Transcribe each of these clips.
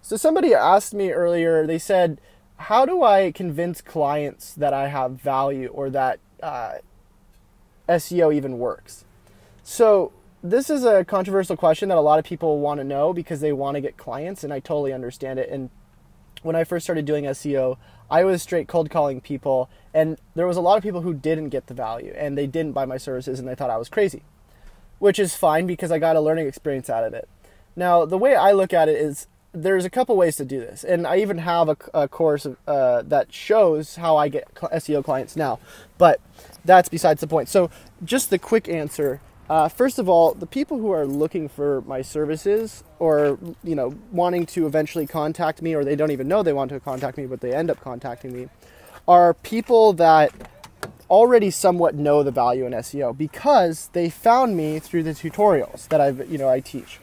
So somebody asked me earlier, they said, how do I convince clients that I have value or that SEO even works? So this is a controversial question that a lot of people want to know because they want to get clients, and I totally understand it. And when I first started doing SEO, I was straight cold calling people, and there was a lot of people who didn't get the value and they didn't buy my services and they thought I was crazy, which is fine because I got a learning experience out of it. Now, the way I look at it is there's a couple ways to do this, and I even have a course that shows how I get SEO clients now, but that's besides the point. So just the quick answer. First of all, the people who are looking for my services or, wanting to eventually contact me, or they don't even know they want to contact me, but they end up contacting me, are people that already somewhat know the value in SEO because they found me through the tutorials that I teach.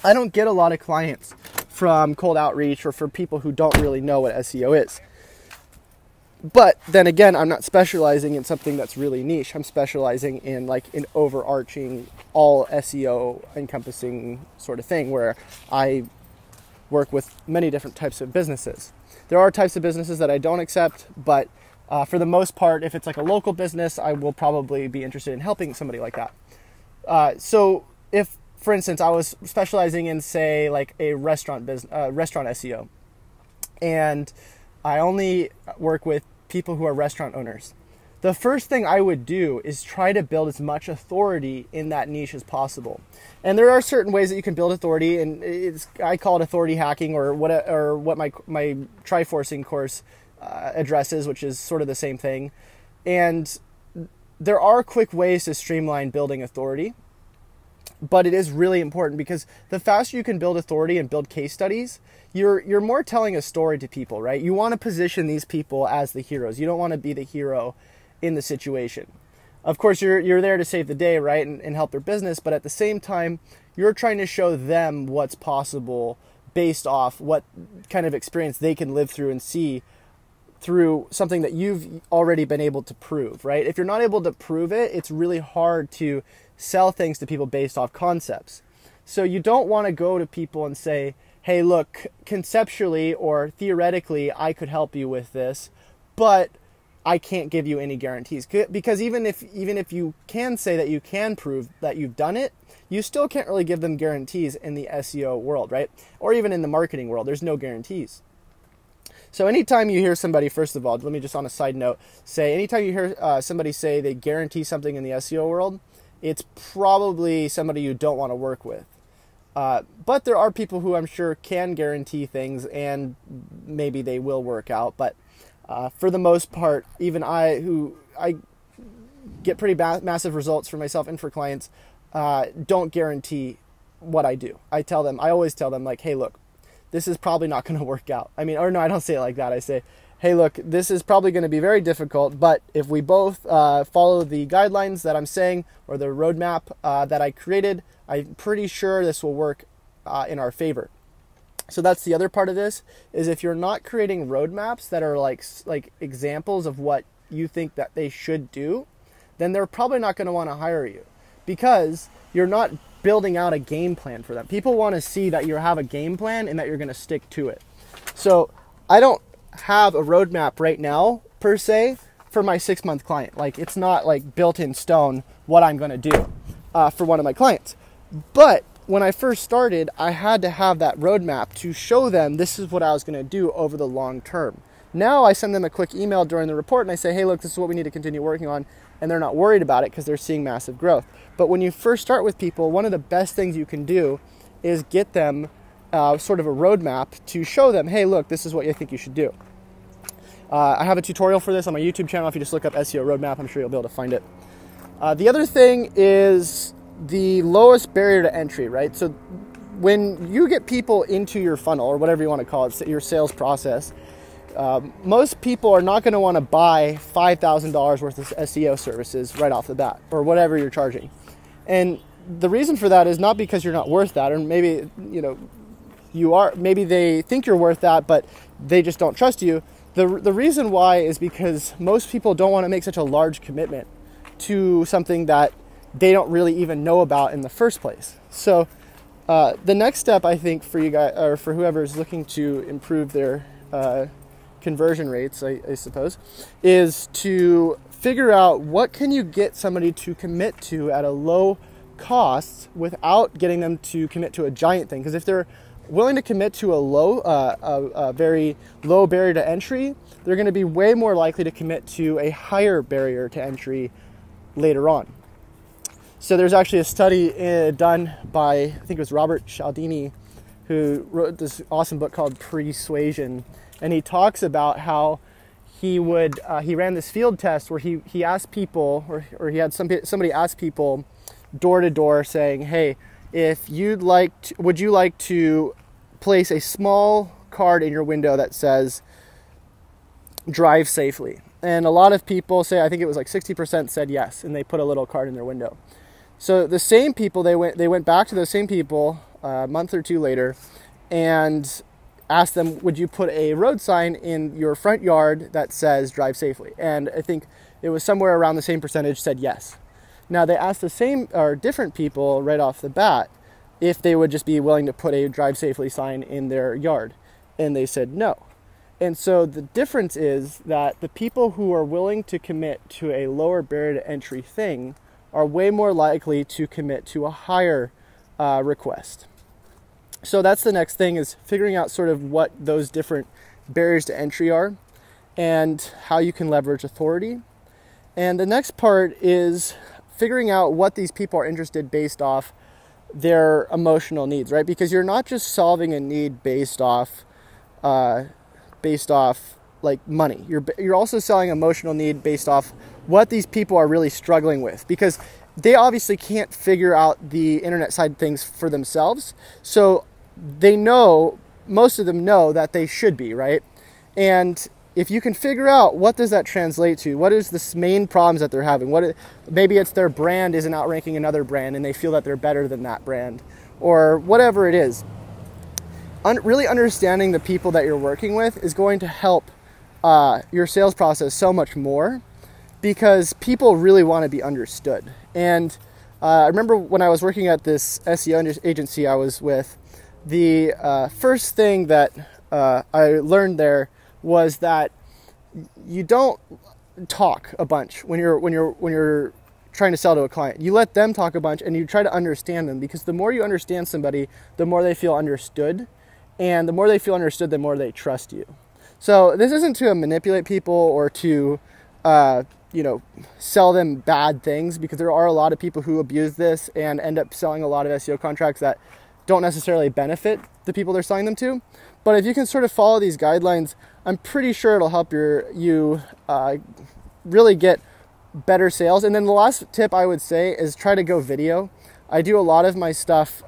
I don't get a lot of clients from cold outreach or for people who don't really know what SEO is. But then again, I'm not specializing in something that's really niche. I'm specializing in an overarching, all SEO encompassing sort of thing where I work with many different types of businesses. There are types of businesses that I don't accept, but for the most part, if it's like a local business, I will probably be interested in helping somebody like that. So if, for instance, I was specializing in, say, like a restaurant SEO, and I only work with people who are restaurant owners, the first thing I would do is try to build as much authority in that niche as possible. And there are certain ways that you can build authority, and I call it authority hacking, or what my Triforcing course addresses, which is sort of the same thing. And there are quick ways to streamline building authority, but it is really important because the faster you can build authority and build case studies, you're more telling a story to people, right? You want to position these people as the heroes. You don't want to be the hero in the situation. Of course, you're there to save the day, right, and help their business, but at the same time, you're trying to show them what's possible based off what kind of experience they can live through and see through something that you've already been able to prove, right? If you're not able to prove it, it's really hard to sell things to people based off concepts. So you don't want to go to people and say, hey, look, conceptually or theoretically, I could help you with this, but I can't give you any guarantees. Because even if you can say that you can prove that you've done it, you still can't really give them guarantees in the SEO world, right? Or even in the marketing world, there's no guarantees. So anytime you hear somebody, first of all, let me just on a side note, say anytime you hear somebody say they guarantee something in the SEO world, it's probably somebody you don't want to work with. But there are people who I'm sure can guarantee things and maybe they will work out. But for the most part, even I get pretty massive results for myself and for clients, don't guarantee what I do. I always tell them like, hey, look, this is probably not going to work out. I don't say it like that. I say, hey, look, this is probably going to be very difficult, but if we both follow the guidelines that I'm saying or the roadmap that I created, I'm pretty sure this will work in our favor. So that's the other part of this, is if you're not creating roadmaps that are like examples of what you think that they should do, then they're probably not going to want to hire you because you're not building out a game plan for them. People want to see that you have a game plan and that you're going to stick to it. So I don't have a roadmap right now per se for my 6-month client. Like it's not like built in stone what I'm going to do for one of my clients. But when I first started, I had to have that roadmap to show them this is what I was going to do over the long term. Now I send them a quick email during the report and I say, hey, look, this is what we need to continue working on. And they're not worried about it because they're seeing massive growth. But when you first start with people, one of the best things you can do is get them sort of a roadmap to show them, hey, look, this is what I think you should do. I have a tutorial for this on my YouTube channel. If you just look up SEO roadmap, I'm sure you'll be able to find it. The other thing is the lowest barrier to entry, right? So when you get people into your funnel, or whatever you want to call it, your sales process, most people are not going to want to buy $5,000 worth of SEO services right off the bat, or whatever you're charging. And the reason for that is not because you're not worth that, or maybe you are. Maybe they think you're worth that, but they just don't trust you. The reason why is because most people don't want to make such a large commitment to something that they don't really even know about in the first place. So The next step, I think, for you guys, or for whoever is looking to improve their conversion rates, I suppose, is to figure out what can you get somebody to commit to at a low cost without getting them to commit to a giant thing. Because if they're willing to commit to a very low barrier to entry, they're going to be way more likely to commit to a higher barrier to entry later on. So there's actually a study done by, I think it was Robert Cialdini, who wrote this awesome book called Persuasion, and he talks about how he ran this field test where he asked people, or he had somebody ask people door to door saying, hey, if would you like to place a small card in your window that says drive safely? And a lot of people say, I think it was like 60% said yes, and they put a little card in their window. So the same people, they went back to those same people a month or two later and asked them, would you put a road sign in your front yard that says drive safely? And I think it was somewhere around the same percentage said yes. Now they asked the same or different people right off the bat if they would just be willing to put a drive safely sign in their yard, and they said no. And so the difference is that the people who are willing to commit to a lower barrier to entry thing are way more likely to commit to a higher request. So that's the next thing, is figuring out sort of what those different barriers to entry are and how you can leverage authority. And the next part is figuring out what these people are interested based off their emotional needs, right? Because you're not just solving a need based off like money. You're also selling emotional need based off what these people are really struggling with, because they obviously can't figure out the internet side of things for themselves. So they know, most of them know that they should be, right? And if you can figure out what does that translate to, what is the main problems that they're having, maybe it's their brand isn't outranking another brand and they feel that they're better than that brand, or whatever it is. Really understanding the people that you're working with is going to help your sales process so much more, because people really want to be understood. And I remember when I was working at this SEO agency I was with, the first thing that I learned there was that you don't talk a bunch when you're trying to sell to a client. You let them talk a bunch and you try to understand them, because the more you understand somebody, the more they feel understood, and the more they feel understood, the more they trust you. So this isn't to manipulate people or to sell them bad things, because there are a lot of people who abuse this and end up selling a lot of SEO contracts that don't necessarily benefit the people they're selling them to. But if you can sort of follow these guidelines, I'm pretty sure it'll help you really get better sales. And then the last tip I would say is try to go video. I do a lot of my stuff,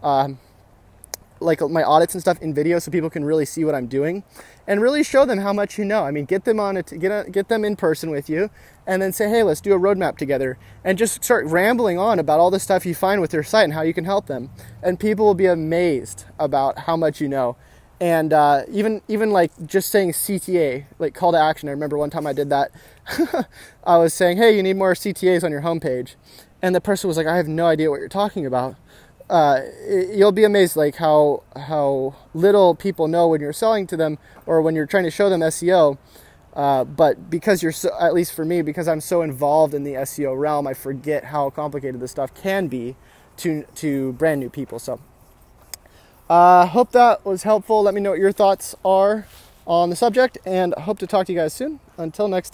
like my audits and stuff, in video, so people can really see what I'm doing and really show them how much you know. I mean, get them get them in person with you, and then say, hey, let's do a roadmap together, and just start rambling on about all the stuff you find with their site and how you can help them. And people will be amazed about how much you know. And even like just saying CTA, like call to action. I remember one time I did that. I was saying, hey, you need more CTAs on your homepage. And the person was like, I have no idea what you're talking about. You'll be amazed like how little people know when you're selling to them or when you're trying to show them SEO. But because you're so, at least for me, because I'm so involved in the SEO realm, I forget how complicated this stuff can be to brand new people. So hope that was helpful. Let me know what your thoughts are on the subject, and I hope to talk to you guys soon. Until next time.